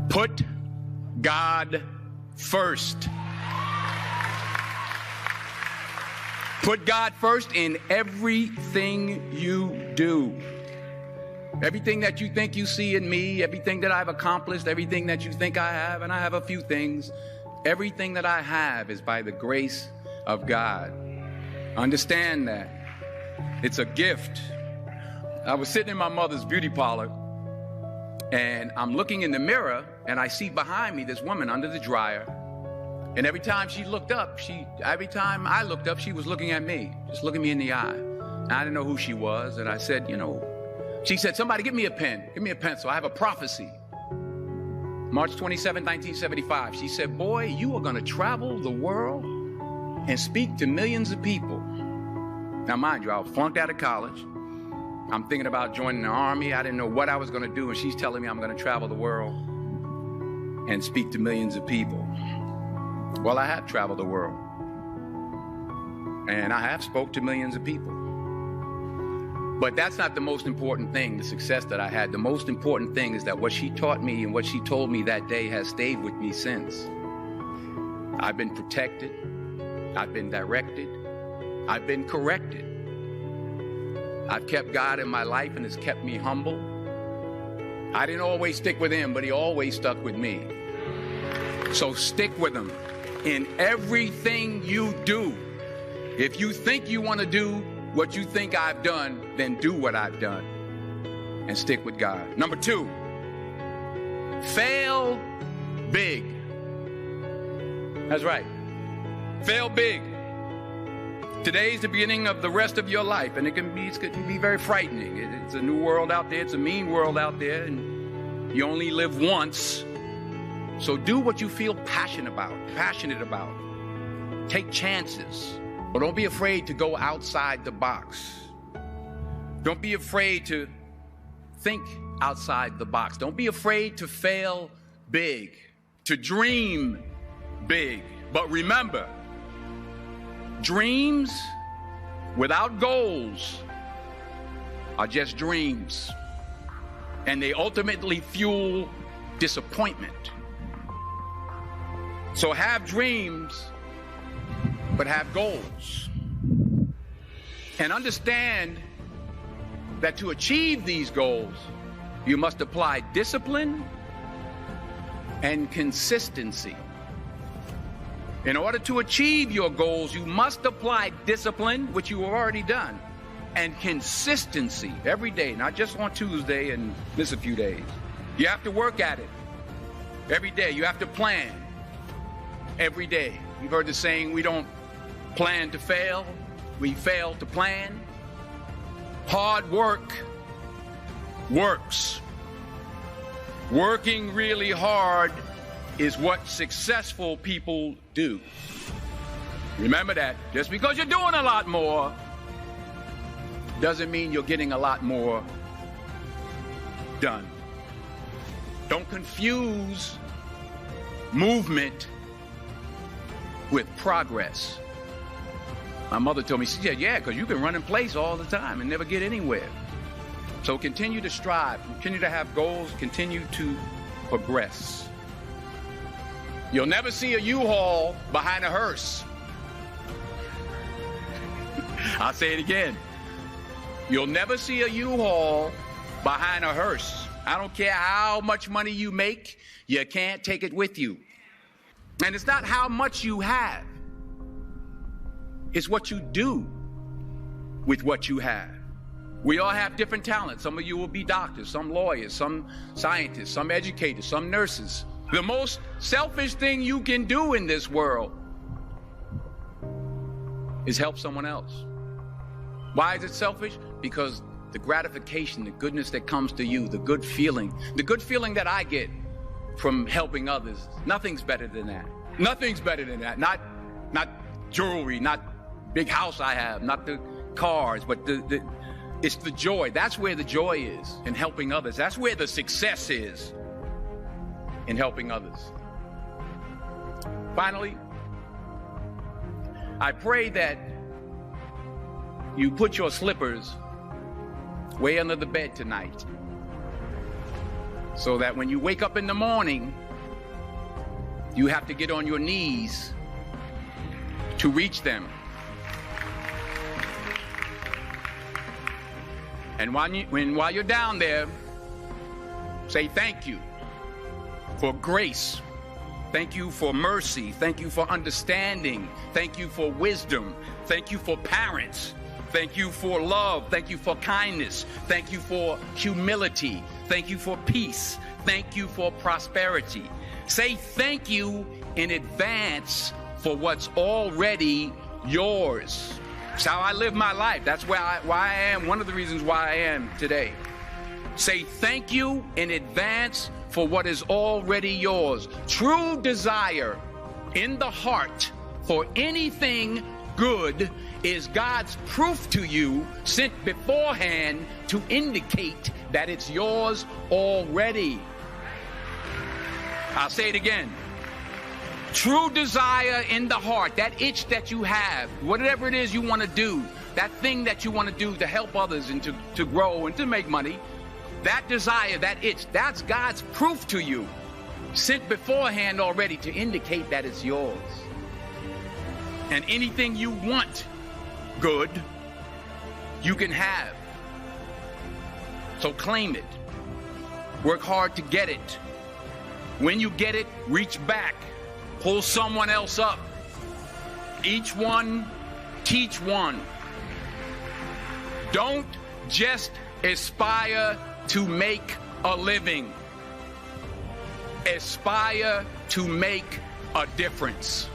Put God first. Put God first in everything you do. Everything that you think you see in me, everything that I've accomplished, everything that you think I have, and I have a few things, everything that I have is by the grace of God. Understand that. It's a gift. I was sitting in my mother's beauty parlor, and I'm looking in the mirror, and I see behind me this woman under the dryer. And every time I looked up, she was looking at me, just looking me in the eye. And I didn't know who she was, and I said, she said, somebody give me a pen, give me a pencil. I have a prophecy. March 27, 1975. She said, boy, you are going to travel the world and speak to millions of people. Now, mind you, I was flunked out of college. I'm thinking about joining the army. I didn't know what I was going to do. And she's telling me I'm going to travel the world and speak to millions of people. Well, I have traveled the world. And I have spoke to millions of people. But that's not the most important thing, the success that I had. The most important thing is that what she taught me and what she told me that day has stayed with me since. I've been protected. I've been directed. I've been corrected. I've kept God in my life and it's kept me humble. I didn't always stick with him, but he always stuck with me. So stick with him in everything you do. If you think you want to do what you think I've done, then do what I've done and stick with God. Number 2, fail big. That's right. Fail big. Today's the beginning of the rest of your life, and it can be very frightening. It's a new world out there. It's a mean world out there, and you only live once. So do what you feel passionate about. Take chances. But don't be afraid to go outside the box. Don't be afraid to think outside the box. Don't be afraid to fail big, to dream big. But remember, dreams without goals are just dreams. And they ultimately fuel disappointment. So have dreams, but have goals. And understand that to achieve these goals, you must apply discipline and consistency. In order to achieve your goals, you must apply discipline, which you have already done, and consistency every day, not just on Tuesday and miss a few days. You have to work at it every day. You have to plan every day. You've heard the saying, we don't plan to fail, we fail to plan. Hard work works. Working really hard is what successful people do. Remember that. Just because you're doing a lot more doesn't mean you're getting a lot more done. Don't confuse movement with progress. My mother told me, she said, yeah, because you can run in place all the time and never get anywhere. So continue to strive, continue to have goals, continue to progress. You'll never see a U-Haul behind a hearse. I'll say it again. You'll never see a U-Haul behind a hearse. I don't care how much money you make, you can't take it with you. And it's not how much you have. It's what you do with what you have. We all have different talents. Some of you will be doctors, some lawyers, some scientists, some educators, some nurses. The most selfish thing you can do in this world is help someone else. Why is it selfish? Because the gratification, the goodness that comes to you, the good feeling that I get from helping others, nothing's better than that. Nothing's better than that. Not jewelry, not big house I have, not the cars, but it's the joy. That's where the joy is, in helping others. That's where the success is, in helping others. Finally, I pray that you put your slippers way under the bed tonight. so that when you wake up in the morning, you have to get on your knees to reach them. And while you're down there, say thank you for grace. Thank you for mercy. Thank you for understanding. Thank you for wisdom. Thank you for parents. Thank you for love. Thank you for kindness. Thank you for humility. Thank you for peace. Thank you for prosperity. Say thank you in advance for what's already yours. It's how I live my life. That's why I am, one of the reasons why I am today. Say thank you in advance for what is already yours. True desire in the heart for anything good is God's proof to you, sent beforehand to indicate that it's yours already. I'll say it again. True desire in the heart, that itch that you have, whatever it is you want to do, that thing that you want to do to help others and to grow and to make money, that desire, that itch, that's God's proof to you, sent beforehand already to indicate that it's yours. And anything you want good, you can have. So claim it. Work hard to get it. When you get it, reach back. Pull someone else up. Each one, teach one. Don't just aspire to make a living. Aspire to make a difference.